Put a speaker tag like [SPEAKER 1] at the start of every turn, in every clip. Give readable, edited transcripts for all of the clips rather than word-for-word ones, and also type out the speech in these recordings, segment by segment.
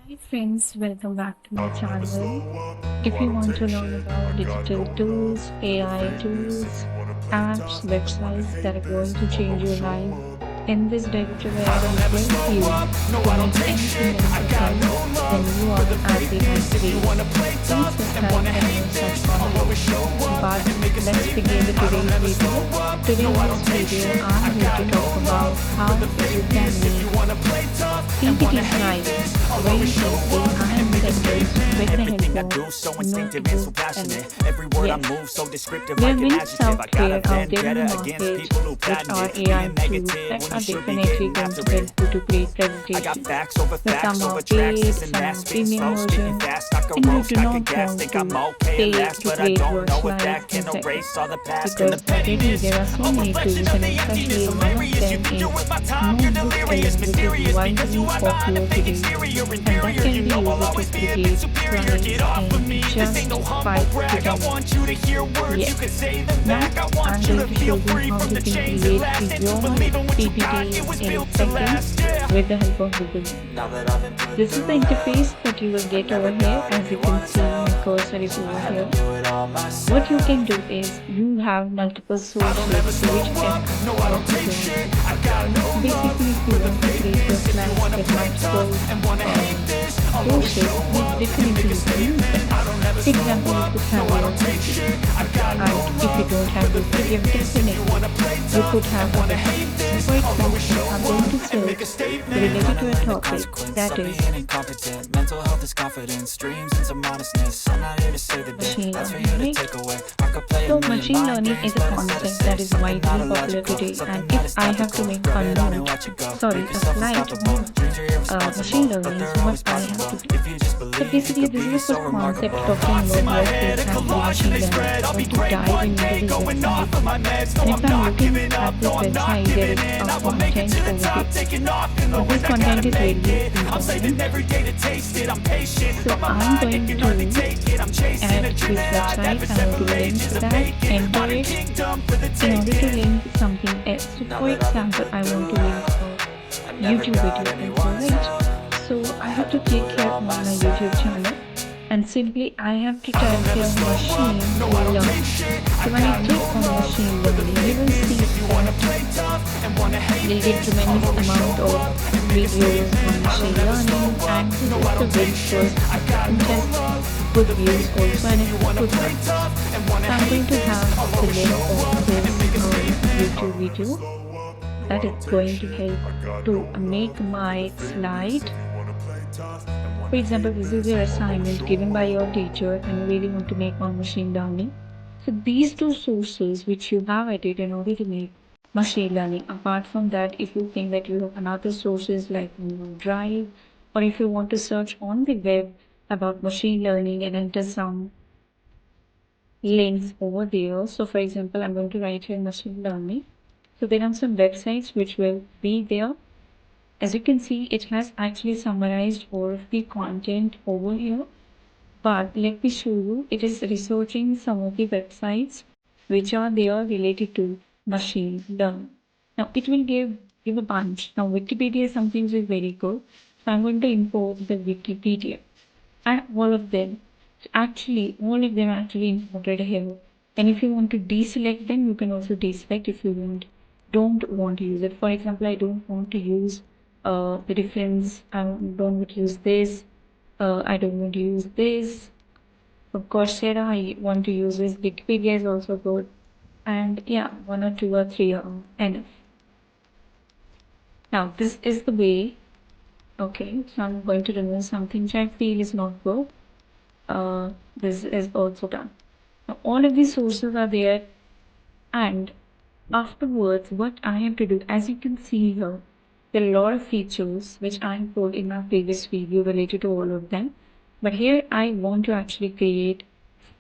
[SPEAKER 1] Hi friends, welcome back to my channel. If you want to learn about digital tools, AI tools, apps, websites that are going to change your life, in this tutorial will help you to make anything and everything when you are at the right place. Please subscribe for more such content. But let's begin with today's video. Today in this video, I'm going to talk about how you can make PPT slides very simply and sentence with the
[SPEAKER 2] Everything I
[SPEAKER 1] help
[SPEAKER 2] do so
[SPEAKER 1] of
[SPEAKER 2] instinctive and so
[SPEAKER 1] notebook
[SPEAKER 2] passionate.
[SPEAKER 1] and
[SPEAKER 2] Every word I
[SPEAKER 1] yes.
[SPEAKER 2] move so descriptive
[SPEAKER 1] There are
[SPEAKER 2] like an
[SPEAKER 1] many
[SPEAKER 2] adjective. I got a
[SPEAKER 1] software out there in the
[SPEAKER 2] vendetta against
[SPEAKER 1] market
[SPEAKER 2] people who
[SPEAKER 1] which
[SPEAKER 2] patent
[SPEAKER 1] are
[SPEAKER 2] it.
[SPEAKER 1] AI
[SPEAKER 2] Being
[SPEAKER 1] tools
[SPEAKER 2] negative
[SPEAKER 1] that
[SPEAKER 2] when
[SPEAKER 1] are
[SPEAKER 2] you should be
[SPEAKER 1] definitely
[SPEAKER 2] getting
[SPEAKER 1] going to
[SPEAKER 2] after
[SPEAKER 1] help
[SPEAKER 2] it.
[SPEAKER 1] you to create
[SPEAKER 2] I got
[SPEAKER 1] presentations.
[SPEAKER 2] facts over
[SPEAKER 1] But
[SPEAKER 2] facts
[SPEAKER 1] some
[SPEAKER 2] over
[SPEAKER 1] are
[SPEAKER 2] tracks.
[SPEAKER 1] paid,
[SPEAKER 2] This and
[SPEAKER 1] some
[SPEAKER 2] that.
[SPEAKER 1] are
[SPEAKER 2] Spitting
[SPEAKER 1] premium
[SPEAKER 2] slow, spitting
[SPEAKER 1] version,
[SPEAKER 2] fast. I can
[SPEAKER 1] and you
[SPEAKER 2] roast,
[SPEAKER 1] do
[SPEAKER 2] I can
[SPEAKER 1] not
[SPEAKER 2] gas.
[SPEAKER 1] want
[SPEAKER 2] Think I'm
[SPEAKER 1] to
[SPEAKER 2] okay at
[SPEAKER 1] pay
[SPEAKER 2] last,
[SPEAKER 1] to
[SPEAKER 2] but I
[SPEAKER 1] create
[SPEAKER 2] don't
[SPEAKER 1] your
[SPEAKER 2] know if
[SPEAKER 1] slides
[SPEAKER 2] that
[SPEAKER 1] in
[SPEAKER 2] can
[SPEAKER 1] seconds
[SPEAKER 2] erase all the past and the
[SPEAKER 1] because already
[SPEAKER 2] pettiness.
[SPEAKER 1] there are so
[SPEAKER 2] A
[SPEAKER 1] many
[SPEAKER 2] reflection
[SPEAKER 1] tools
[SPEAKER 2] of
[SPEAKER 1] and
[SPEAKER 2] the
[SPEAKER 1] especially
[SPEAKER 2] emptiness.
[SPEAKER 1] one of
[SPEAKER 2] Hilarious. You
[SPEAKER 1] them
[SPEAKER 2] can do
[SPEAKER 1] is
[SPEAKER 2] with my time. You're
[SPEAKER 1] notebook
[SPEAKER 2] delirious,
[SPEAKER 1] alone, which is
[SPEAKER 2] mysterious because you
[SPEAKER 1] widely
[SPEAKER 2] are behind the
[SPEAKER 1] popular
[SPEAKER 2] fake
[SPEAKER 1] today,
[SPEAKER 2] exterior.
[SPEAKER 1] and that
[SPEAKER 2] Inferior,
[SPEAKER 1] can
[SPEAKER 2] you
[SPEAKER 1] be
[SPEAKER 2] know I'll
[SPEAKER 1] used to
[SPEAKER 2] always be a bit
[SPEAKER 1] create
[SPEAKER 2] superior. Get
[SPEAKER 1] slides
[SPEAKER 2] off of
[SPEAKER 1] in
[SPEAKER 2] me. This ain't
[SPEAKER 1] just
[SPEAKER 2] no humble
[SPEAKER 1] 5 to
[SPEAKER 2] brag. I
[SPEAKER 1] 10
[SPEAKER 2] want
[SPEAKER 1] minutes.
[SPEAKER 2] you to hear words. You
[SPEAKER 1] Yes.
[SPEAKER 2] can say them
[SPEAKER 1] Now,
[SPEAKER 2] back. I want
[SPEAKER 1] I'm
[SPEAKER 2] you
[SPEAKER 1] going
[SPEAKER 2] to
[SPEAKER 1] to
[SPEAKER 2] feel
[SPEAKER 1] show you
[SPEAKER 2] free
[SPEAKER 1] how
[SPEAKER 2] from
[SPEAKER 1] you
[SPEAKER 2] the
[SPEAKER 1] can
[SPEAKER 2] chains that
[SPEAKER 1] create
[SPEAKER 2] last. And to
[SPEAKER 1] your
[SPEAKER 2] believe in what you got, it
[SPEAKER 1] PPTs
[SPEAKER 2] was
[SPEAKER 1] in
[SPEAKER 2] built to last.
[SPEAKER 1] seconds
[SPEAKER 2] Yeah.
[SPEAKER 1] with the help of Google.
[SPEAKER 2] Now that I've been put
[SPEAKER 1] This is the
[SPEAKER 2] through hell,
[SPEAKER 1] interface that you will
[SPEAKER 2] I
[SPEAKER 1] get
[SPEAKER 2] never
[SPEAKER 1] over here.
[SPEAKER 2] thought
[SPEAKER 1] As you can
[SPEAKER 2] anyone's
[SPEAKER 1] see, my
[SPEAKER 2] help.
[SPEAKER 1] cursor is
[SPEAKER 2] I
[SPEAKER 1] over
[SPEAKER 2] had to
[SPEAKER 1] here.
[SPEAKER 2] do it all
[SPEAKER 1] What you can
[SPEAKER 2] myself.
[SPEAKER 1] do is you have multiple
[SPEAKER 2] I don't ever
[SPEAKER 1] sources through
[SPEAKER 2] slow
[SPEAKER 1] which you can
[SPEAKER 2] up, no I
[SPEAKER 1] access
[SPEAKER 2] don't take
[SPEAKER 1] your.
[SPEAKER 2] shit. I got no
[SPEAKER 1] So
[SPEAKER 2] love
[SPEAKER 1] basically, if you
[SPEAKER 2] for the
[SPEAKER 1] want to create your
[SPEAKER 2] fakeness. If you
[SPEAKER 1] slides
[SPEAKER 2] wanna
[SPEAKER 1] with
[SPEAKER 2] play tough
[SPEAKER 1] multiple
[SPEAKER 2] and wanna hate this, I'll always show
[SPEAKER 1] sources, you
[SPEAKER 2] up and make
[SPEAKER 1] definitely
[SPEAKER 2] a
[SPEAKER 1] you can use
[SPEAKER 2] statement.
[SPEAKER 1] them.
[SPEAKER 2] I don't ever
[SPEAKER 1] For
[SPEAKER 2] slow
[SPEAKER 1] example, you
[SPEAKER 2] up,
[SPEAKER 1] could
[SPEAKER 2] no
[SPEAKER 1] have
[SPEAKER 2] I
[SPEAKER 1] your
[SPEAKER 2] don't take shit. I got no
[SPEAKER 1] and if you
[SPEAKER 2] love
[SPEAKER 1] don't
[SPEAKER 2] for
[SPEAKER 1] have
[SPEAKER 2] the
[SPEAKER 1] this PDF,
[SPEAKER 2] fakeness. If you
[SPEAKER 1] definitely
[SPEAKER 2] wanna play
[SPEAKER 1] you
[SPEAKER 2] tough
[SPEAKER 1] could
[SPEAKER 2] and
[SPEAKER 1] have
[SPEAKER 2] wanna
[SPEAKER 1] other
[SPEAKER 2] hate
[SPEAKER 1] things. So
[SPEAKER 2] this,
[SPEAKER 1] for
[SPEAKER 2] I'll always
[SPEAKER 1] example,
[SPEAKER 2] show
[SPEAKER 1] I'm going
[SPEAKER 2] up
[SPEAKER 1] to
[SPEAKER 2] and make a
[SPEAKER 1] search
[SPEAKER 2] statement.
[SPEAKER 1] related
[SPEAKER 2] Trying
[SPEAKER 1] to
[SPEAKER 2] to
[SPEAKER 1] a
[SPEAKER 2] learn the
[SPEAKER 1] topic
[SPEAKER 2] consequence
[SPEAKER 1] that
[SPEAKER 2] of
[SPEAKER 1] is
[SPEAKER 2] being incompetent. Mental health is confidence, dreams and some honestness. I'm not here to save the day,
[SPEAKER 1] machine
[SPEAKER 2] that's for
[SPEAKER 1] learning,
[SPEAKER 2] you to
[SPEAKER 1] right?
[SPEAKER 2] take away. I could play a
[SPEAKER 1] So
[SPEAKER 2] million
[SPEAKER 1] machine
[SPEAKER 2] mind
[SPEAKER 1] learning
[SPEAKER 2] games,
[SPEAKER 1] is a
[SPEAKER 2] but instead of
[SPEAKER 1] concept that
[SPEAKER 2] say
[SPEAKER 1] is
[SPEAKER 2] something
[SPEAKER 1] widely
[SPEAKER 2] not
[SPEAKER 1] popular
[SPEAKER 2] illogical,
[SPEAKER 1] today. And
[SPEAKER 2] something
[SPEAKER 1] if
[SPEAKER 2] that is
[SPEAKER 1] I have to
[SPEAKER 2] topical.
[SPEAKER 1] make
[SPEAKER 2] Rub
[SPEAKER 1] a
[SPEAKER 2] it on and
[SPEAKER 1] note,
[SPEAKER 2] watch it go.
[SPEAKER 1] sorry,
[SPEAKER 2] Make
[SPEAKER 1] a
[SPEAKER 2] yourself
[SPEAKER 1] slide
[SPEAKER 2] unstoppable.
[SPEAKER 1] on
[SPEAKER 2] Dreams are
[SPEAKER 1] machine
[SPEAKER 2] irresponsible, but
[SPEAKER 1] learning, so
[SPEAKER 2] they're
[SPEAKER 1] what
[SPEAKER 2] always
[SPEAKER 1] I have
[SPEAKER 2] possible.
[SPEAKER 1] to do.
[SPEAKER 2] If you just
[SPEAKER 1] So
[SPEAKER 2] believe, you
[SPEAKER 1] basically,
[SPEAKER 2] could
[SPEAKER 1] this is
[SPEAKER 2] be
[SPEAKER 1] the
[SPEAKER 2] so
[SPEAKER 1] first concept
[SPEAKER 2] remarkable.
[SPEAKER 1] talking
[SPEAKER 2] Thoughts in
[SPEAKER 1] about
[SPEAKER 2] my
[SPEAKER 1] what
[SPEAKER 2] head,
[SPEAKER 1] is
[SPEAKER 2] a
[SPEAKER 1] actually
[SPEAKER 2] collage and
[SPEAKER 1] machine
[SPEAKER 2] they
[SPEAKER 1] learning.
[SPEAKER 2] spread.
[SPEAKER 1] I'm
[SPEAKER 2] I'll be
[SPEAKER 1] going to
[SPEAKER 2] great
[SPEAKER 1] dive
[SPEAKER 2] one
[SPEAKER 1] into
[SPEAKER 2] day,
[SPEAKER 1] this
[SPEAKER 2] going off
[SPEAKER 1] website.
[SPEAKER 2] of my meds. No,
[SPEAKER 1] And if
[SPEAKER 2] I'm
[SPEAKER 1] I'm
[SPEAKER 2] not
[SPEAKER 1] looking
[SPEAKER 2] giving up,
[SPEAKER 1] at this
[SPEAKER 2] no, I'm not
[SPEAKER 1] website, there
[SPEAKER 2] giving
[SPEAKER 1] is
[SPEAKER 2] in.
[SPEAKER 1] a
[SPEAKER 2] I will make it
[SPEAKER 1] content
[SPEAKER 2] to the
[SPEAKER 1] over
[SPEAKER 2] top,
[SPEAKER 1] here.
[SPEAKER 2] taking off in the
[SPEAKER 1] So this
[SPEAKER 2] wind. I gotta
[SPEAKER 1] content is
[SPEAKER 2] make
[SPEAKER 1] very
[SPEAKER 2] it. I'm saving
[SPEAKER 1] important.
[SPEAKER 2] every day to taste it. I'm patient,
[SPEAKER 1] So
[SPEAKER 2] but my
[SPEAKER 1] I'm
[SPEAKER 2] mind, it
[SPEAKER 1] going
[SPEAKER 2] can hardly
[SPEAKER 1] to
[SPEAKER 2] take it. I'm chasing a
[SPEAKER 1] add
[SPEAKER 2] dream
[SPEAKER 1] this
[SPEAKER 2] that I've
[SPEAKER 1] website.
[SPEAKER 2] never
[SPEAKER 1] I'm going to
[SPEAKER 2] several
[SPEAKER 1] link
[SPEAKER 2] ages
[SPEAKER 1] to
[SPEAKER 2] of
[SPEAKER 1] that,
[SPEAKER 2] vacant.
[SPEAKER 1] enter
[SPEAKER 2] Modern
[SPEAKER 1] it.
[SPEAKER 2] kingdom for the
[SPEAKER 1] In order to
[SPEAKER 2] taking.
[SPEAKER 1] link something else, so
[SPEAKER 2] Now
[SPEAKER 1] for
[SPEAKER 2] that I've been
[SPEAKER 1] example,
[SPEAKER 2] put
[SPEAKER 1] I want
[SPEAKER 2] through
[SPEAKER 1] to link
[SPEAKER 2] hell,
[SPEAKER 1] a
[SPEAKER 2] I never
[SPEAKER 1] YouTube
[SPEAKER 2] got
[SPEAKER 1] video also,
[SPEAKER 2] anyone's
[SPEAKER 1] right?
[SPEAKER 2] help.
[SPEAKER 1] So
[SPEAKER 2] I
[SPEAKER 1] I have
[SPEAKER 2] had
[SPEAKER 1] to
[SPEAKER 2] to do
[SPEAKER 1] click
[SPEAKER 2] it
[SPEAKER 1] here
[SPEAKER 2] all
[SPEAKER 1] on my YouTube
[SPEAKER 2] myself.
[SPEAKER 1] channel and simply I have to
[SPEAKER 2] I don't
[SPEAKER 1] type
[SPEAKER 2] ever
[SPEAKER 1] here
[SPEAKER 2] slow up,
[SPEAKER 1] machine
[SPEAKER 2] no I don't take
[SPEAKER 1] learning.
[SPEAKER 2] shit. I
[SPEAKER 1] So when I
[SPEAKER 2] got no
[SPEAKER 1] click on
[SPEAKER 2] love
[SPEAKER 1] machine
[SPEAKER 2] for the
[SPEAKER 1] learning, you will
[SPEAKER 2] fakeness.
[SPEAKER 1] see
[SPEAKER 2] If you wanna
[SPEAKER 1] that
[SPEAKER 2] play tough and wanna hate
[SPEAKER 1] you'll get
[SPEAKER 2] this, I'll
[SPEAKER 1] tremendous
[SPEAKER 2] always show
[SPEAKER 1] amount of
[SPEAKER 2] up and make a
[SPEAKER 1] videos
[SPEAKER 2] statement.
[SPEAKER 1] on
[SPEAKER 2] I don't
[SPEAKER 1] machine
[SPEAKER 2] ever slow
[SPEAKER 1] learning,
[SPEAKER 2] up,
[SPEAKER 1] and this
[SPEAKER 2] no
[SPEAKER 1] is
[SPEAKER 2] I
[SPEAKER 1] the
[SPEAKER 2] don't take
[SPEAKER 1] very
[SPEAKER 2] shit.
[SPEAKER 1] first
[SPEAKER 2] I
[SPEAKER 1] one
[SPEAKER 2] got
[SPEAKER 1] which
[SPEAKER 2] no
[SPEAKER 1] has
[SPEAKER 2] love for
[SPEAKER 1] good
[SPEAKER 2] the
[SPEAKER 1] views also
[SPEAKER 2] fakeness.
[SPEAKER 1] and
[SPEAKER 2] If
[SPEAKER 1] it
[SPEAKER 2] you
[SPEAKER 1] has
[SPEAKER 2] wanna
[SPEAKER 1] good
[SPEAKER 2] play
[SPEAKER 1] comments.
[SPEAKER 2] tough and wanna
[SPEAKER 1] So I'm
[SPEAKER 2] hate
[SPEAKER 1] going to
[SPEAKER 2] this,
[SPEAKER 1] have
[SPEAKER 2] I'll
[SPEAKER 1] the
[SPEAKER 2] always
[SPEAKER 1] link
[SPEAKER 2] show
[SPEAKER 1] of
[SPEAKER 2] up and
[SPEAKER 1] this
[SPEAKER 2] make a statement.
[SPEAKER 1] YouTube video that is going to help to make my slide. For example, this is your assignment given by your teacher and you really want to make one machine learning. So these two sources which you have added in order to make machine learning. Apart from that, if you think that you have another sources like Google Drive, or if you want to search on the web about machine learning and enter some links over there. So for example, I'm going to write here machine learning. So there are some websites which will be there. As you can see, it has actually summarized all of the content over here. But let me show you, it is researching some of the websites which are there related to machine learning. Now it will give a bunch. Now Wikipedia is something which is very good. So I'm going to import the Wikipedia and all of them. All of them actually imported here. And if you want to deselect them, you can also deselect if you don't want to use it. For example, I don't want to use the reference. I don't want to use this. I don't want to use this. Of course, Coursera, I want to use this. Wikipedia is also good. And yeah, one or two or three are enough. Now, this is the way. Okay, so I'm going to remove something which I feel is not good. This is also done. Now, all of these sources are there, and afterwards, what I have to do, as you can see here, there are a lot of features which I have told in my previous video related to all of them. But here I want to actually create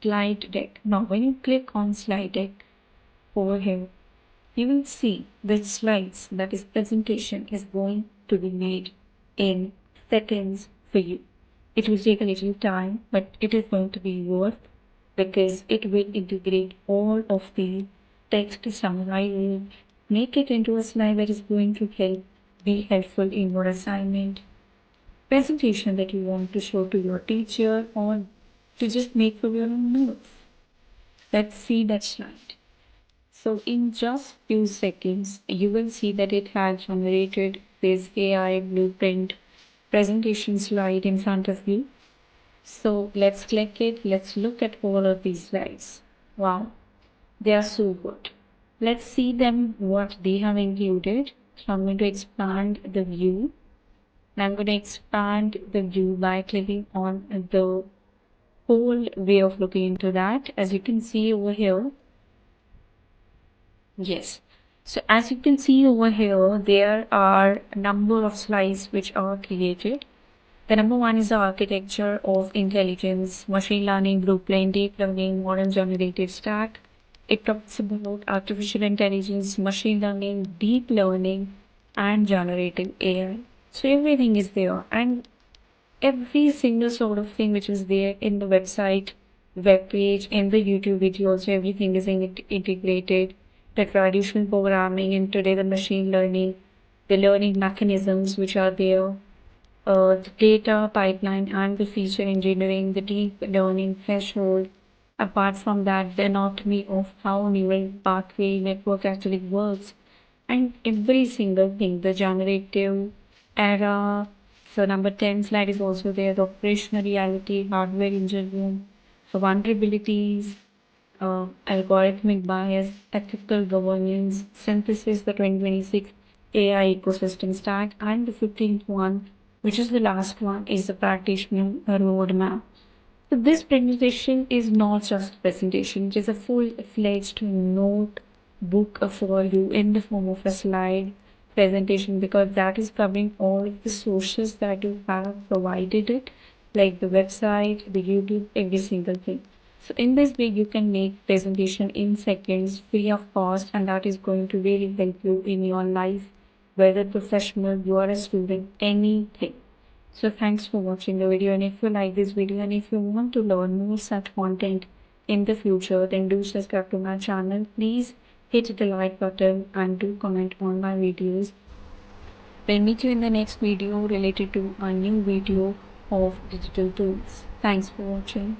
[SPEAKER 1] slide deck. Now, when you click on slide deck over here, you will see the slides, that is presentation, is going to be made in seconds for you. It will take a little time, but it is going to be worth because it will integrate all of the text, summarize it, make it into a slide that is going to be helpful in your assignment, presentation that you want to show to your teacher or to just make for your own notes. Let's see that slide. So in just few seconds, you will see that it has generated this AI blueprint presentation slide in front of you. So let's click it. Let's look at all of these slides. Wow, they are so good. Let's see them what they have included. So I'm going to expand the view. And I'm going to expand the view by clicking on the whole way of looking into that. As you can see over here, yes. So as you can see over here, there are a number of slides which are created. The number one is the architecture of intelligence, machine learning, blueprint, deep learning, modern generative stack. It talks about artificial intelligence, machine learning, deep learning, and generative AI. So everything is there, and every single sort of thing which is there in the website, web page, in the YouTube video, so everything is integrated. The traditional programming and today the machine learning, the learning mechanisms which are there, the data pipeline and the feature engineering, the deep learning threshold. Apart from that, the anatomy of how neural pathway network actually works, and every single thing, the generative era. So number 10 slide is also there, the operational reality, hardware engineering, so vulnerabilities, algorithmic bias, ethical governance, synthesis, the 2026 AI ecosystem stack, and the 15th one, which is the last one, is the practitioner roadmap. So this presentation is not just a presentation, it is a full-fledged notebook for you in the form of a slide presentation, because that is covering all of the sources that you have provided it, like the website, the YouTube, every single thing. So in this way, you can make presentation in seconds, free of cost, and that is going to really help you in your life, whether professional, you are a student, anything. So thanks for watching the video, and if you like this video and if you want to learn more such content in the future, then do subscribe to my channel. Please hit the like button and do comment on my videos. We'll meet you in the next video related to a new video of digital tools. Thanks for watching.